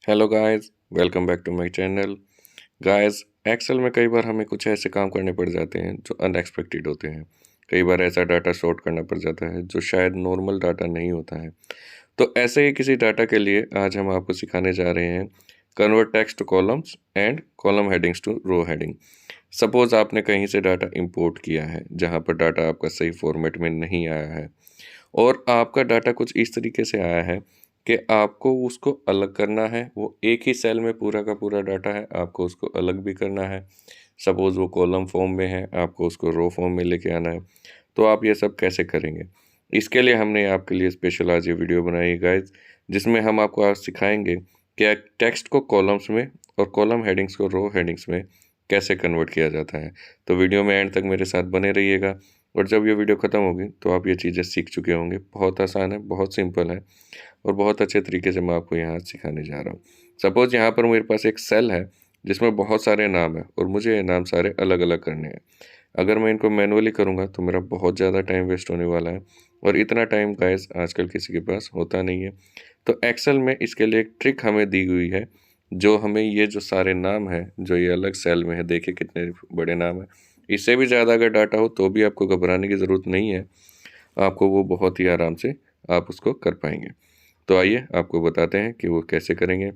Hello guys, welcome back to my channel. Guys, Excel में कई बार हमें कुछ ऐसे काम करने पड़ जाते हैं जो अनएक्सपेक्टेड होते हैं। कई बार ऐसा डाटा सॉर्ट करना पड़ जाता है जो शायद नॉर्मल डाटा नहीं होता है। तो ऐसे ही किसी डाटा के लिए आज हम आपको सिखाने जा रहे हैं convert text to columns and column headings to row heading. Suppose आपने कहीं से डाटा इंपोर्ट किया है जहाँ पर डाटा आपका सही फॉर्मेट में नहीं आया है और आपका डाटा कुछ इस तरीके से आया है कि आपको उसको अलग करना है। वो एक ही सेल में पूरा का पूरा डाटा है, आपको उसको अलग भी करना है। सपोज़ वो कॉलम फॉर्म में है, आपको उसको रो फॉर्म में लेके आना है। तो आप ये सब कैसे करेंगे? इसके लिए हमने आपके लिए स्पेशल आज ये वीडियो बनाई है गाइज़, जिसमें हम आपको आज सिखाएँगे कि टेक्स्ट को कॉलम्स में और कॉलम हेडिंग्स को रो हेडिंग्स में कैसे कन्वर्ट किया जाता है। तो वीडियो में एंड तक मेरे साथ बने रहिएगा और जब ये वीडियो ख़त्म होगी तो आप ये चीज़ें सीख चुके होंगे। बहुत आसान है, बहुत सिंपल है और बहुत अच्छे तरीके से मैं आपको यहाँ सिखाने जा रहा हूँ। सपोज़ यहाँ पर मेरे पास एक सेल है जिसमें बहुत सारे नाम हैं और मुझे ये नाम सारे अलग-अलग करने हैं। अगर मैं इनको मैनुअली करूँगा तो मेरा बहुत ज़्यादा टाइम वेस्ट होने वाला है और इतना टाइम गाइस आजकल किसी के पास होता नहीं है। तो एक्सेल में इसके लिए एक ट्रिक हमें दी हुई है, जो हमें ये जो सारे नाम हैं, जो ये अलग सेल में है, देखिए कितने बड़े नाम हैं। इससे भी ज़्यादा अगर डाटा हो तो भी आपको घबराने की ज़रूरत नहीं है। आपको वो बहुत ही आराम से आप उसको कर पाएँगे। तो आइए आपको बताते हैं कि वो कैसे करेंगे।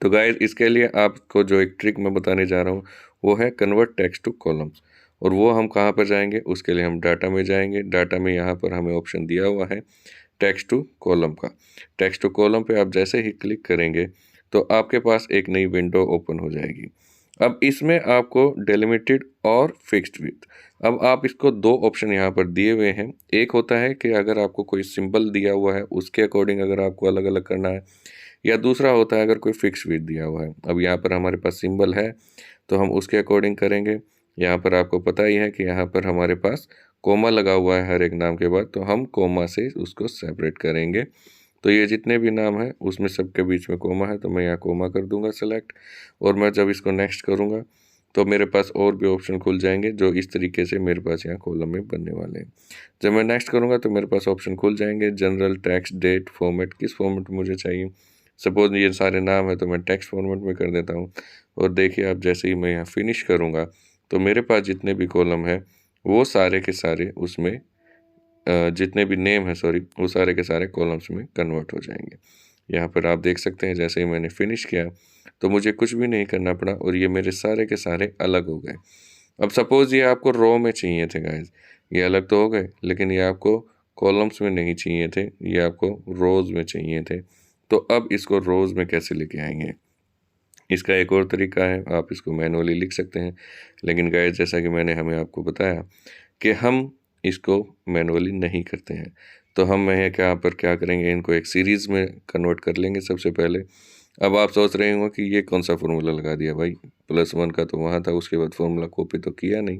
तो गाइस, इसके लिए आपको जो एक ट्रिक मैं बताने जा रहा हूँ वो है कन्वर्ट टेक्स्ट टू कॉलम्स। और वो हम कहाँ पर जाएंगे? उसके लिए हम डाटा में जाएंगे। डाटा में यहाँ पर हमें ऑप्शन दिया हुआ है टेक्स्ट टू कॉलम का। टेक्स्ट टू कॉलम पे आप जैसे ही क्लिक करेंगे तो आपके पास एक नई विंडो ओपन हो जाएगी। अब इसमें आपको डेलिमिटेड और फिक्स्ड विड्थ, अब आप इसको दो ऑप्शन यहाँ पर दिए हुए हैं। एक होता है कि अगर आपको कोई सिंबल दिया हुआ है उसके अकॉर्डिंग अगर आपको अलग अलग करना है, या दूसरा होता है अगर कोई फिक्स विड्थ दिया हुआ है। अब यहाँ पर हमारे पास सिंबल है तो हम उसके अकॉर्डिंग करेंगे। यहाँ पर आपको पता ही है कि यहाँ पर हमारे पास कोमा लगा हुआ है हर एक नाम के बाद, तो हम कोमा से उसको सेपरेट करेंगे। तो ये जितने भी नाम हैं उसमें सबके बीच में कोमा है, तो मैं यहाँ कोमा कर दूंगा सेलेक्ट। और मैं जब इसको नेक्स्ट करूँगा तो मेरे पास और भी ऑप्शन खुल जाएंगे जो इस तरीके से मेरे पास यहाँ कॉलम में बनने वाले हैं। जब मैं नेक्स्ट करूँगा तो मेरे पास ऑप्शन खुल जाएंगे जनरल, टेक्स्ट, डेट, फॉर्मेट, किस फॉर्मेट में मुझे चाहिए। सपोज ये सारे नाम है तो मैं टेक्स्ट फॉर्मेट में कर देता हूँ। और देखिए, अब जैसे ही मैं यहाँ फिनिश करूँगा तो मेरे पास जितने भी कॉलम है वो सारे के सारे उसमें जितने भी नेम है, सॉरी, वो सारे के सारे कॉलम्स में कन्वर्ट हो जाएंगे। यहाँ पर आप देख सकते हैं जैसे ही मैंने फिनिश किया तो मुझे कुछ भी नहीं करना पड़ा और ये मेरे सारे के सारे अलग हो गए। अब सपोज़ ये आपको रो में चाहिए थे गाइस, ये अलग तो हो गए, लेकिन ये आपको कॉलम्स में नहीं चाहिए थे, ये आपको रोज़ में चाहिए थे। तो अब इसको रोज़ में कैसे लेके आएंगे? इसका एक और तरीका है, आप इसको मैनुअली लिख सकते हैं। लेकिन गाइस, जैसा कि मैंने हमें आपको बताया कि हम इसको मैनुअली नहीं करते हैं, तो हम मैं यहाँ पर क्या करेंगे, इनको एक सीरीज़ में कन्वर्ट कर लेंगे सबसे पहले। अब आप सोच रहे होंगे कि ये कौन सा फ़ॉर्मूला लगा दिया भाई, +1 का तो वहाँ था, उसके बाद फ़ॉर्मूला कॉपी तो किया नहीं।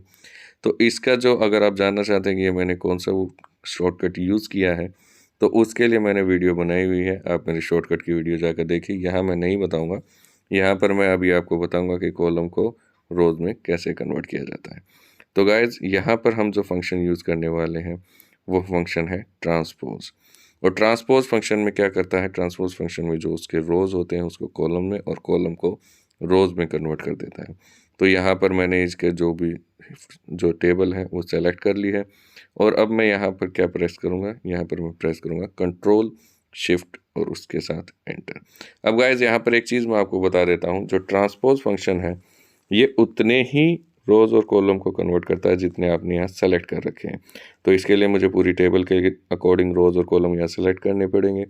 तो इसका जो, अगर आप जानना चाहते हैं कि ये मैंने कौन सा वो शॉर्टकट यूज़ किया है, तो उसके लिए मैंने वीडियो बनाई हुई है। आप मेरी शॉर्टकट की वीडियो जाकर देखिए, यहाँ मैं नहीं बताऊँगा। यहाँ पर मैं अभी आपको बताऊँगा कि कॉलम को रोज़ में कैसे कन्वर्ट किया जाता है। तो गाइज़, यहाँ पर हम जो फंक्शन यूज़ करने वाले हैं वो फंक्शन है ट्रांसपोज़। और ट्रांसपोज़ फंक्शन में क्या करता है? ट्रांसपोज़ फंक्शन में जो उसके रोज़ होते हैं उसको कॉलम में और कॉलम को रोज़ में कन्वर्ट कर देता है। तो यहाँ पर मैंने इसके जो टेबल है वो सेलेक्ट कर ली है और अब मैं यहाँ पर क्या प्रेस करूँगा? यहाँ पर मैं प्रेस करूँगा कंट्रोल शिफ्ट और उसके साथ एंटर। अब गाइज़, यहाँ पर एक चीज़ मैं आपको बता देता हूँ, जो ट्रांसपोज़ फंक्शन है ये उतने ही रोज़ और कॉलम को कन्वर्ट करता है जितने आपने यहाँ सेलेक्ट कर रखे हैं। तो इसके लिए मुझे पूरी टेबल के अकॉर्डिंग रोज़ और कॉलम यहाँ सेलेक्ट करने पड़ेंगे।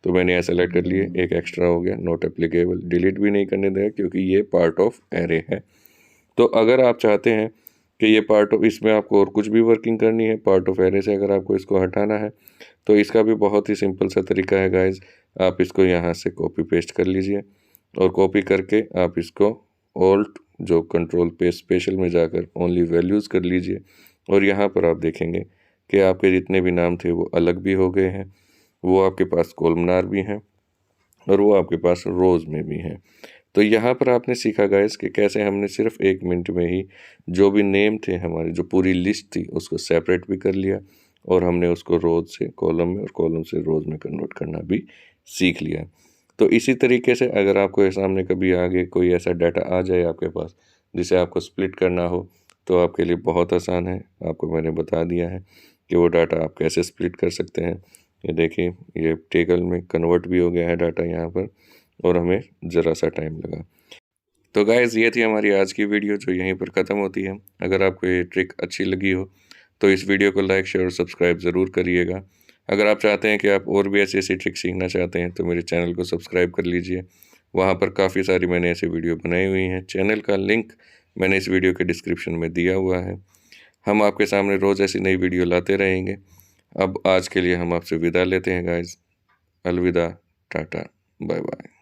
तो मैंने यहाँ सेलेक्ट कर लिए, एक एक्स्ट्रा हो गया, नॉट एप्लीकेबल, डिलीट भी नहीं करने देगा क्योंकि ये पार्ट ऑफ एरे है। तो अगर आप चाहते हैं कि ये पार्ट ऑफ, इसमें आपको और कुछ भी वर्किंग करनी है पार्ट ऑफ एरे से, अगर आपको इसको हटाना है तो इसका भी बहुत ही सिंपल सा तरीका है गाइज। आप इसको यहाँ से कॉपी पेस्ट कर लीजिए और कॉपी करके आप इसको ऑल्ट जो कंट्रोल पे स्पेशल में जाकर ओनली वैल्यूज़ कर लीजिए और यहाँ पर आप देखेंगे कि आपके जितने भी नाम थे वो अलग भी हो गए हैं, वो आपके पास कॉलमनार भी हैं और वो आपके पास रोज़ में भी हैं। तो यहाँ पर आपने सीखा गाइस कि कैसे हमने सिर्फ 1 मिनट में ही जो भी नेम थे, हमारी जो पूरी लिस्ट थी, उसको सेपरेट भी कर लिया और हमने उसको रोज़ से कॉलम में और कॉलम से रोज़ में कन्वर्ट करना भी सीख लिया। तो इसी तरीके से अगर आपको सामने कभी आगे कोई ऐसा डाटा आ जाए आपके पास जिसे आपको स्प्लिट करना हो, तो आपके लिए बहुत आसान है। आपको मैंने बता दिया है कि वो डाटा आप कैसे स्प्लिट कर सकते हैं। ये देखिए, ये टेबल में कन्वर्ट भी हो गया है डाटा यहाँ पर, और हमें ज़रा सा टाइम लगा। तो गाइज़, ये थी हमारी आज की वीडियो जो यहीं पर ख़त्म होती है। अगर आपको ये ट्रिक अच्छी लगी हो तो इस वीडियो को लाइक, शेयर और सब्सक्राइब ज़रूर करिएगा। अगर आप चाहते हैं कि आप और भी ऐसी-ऐसी ट्रिक सीखना चाहते हैं तो मेरे चैनल को सब्सक्राइब कर लीजिए। वहाँ पर काफ़ी सारी मैंने ऐसी वीडियो बनाई हुई हैं। चैनल का लिंक मैंने इस वीडियो के डिस्क्रिप्शन में दिया हुआ है। हम आपके सामने रोज़ ऐसी नई वीडियो लाते रहेंगे। अब आज के लिए हम आपसे विदा लेते हैं गाइज़। अलविदा, टाटा, बाय बाय।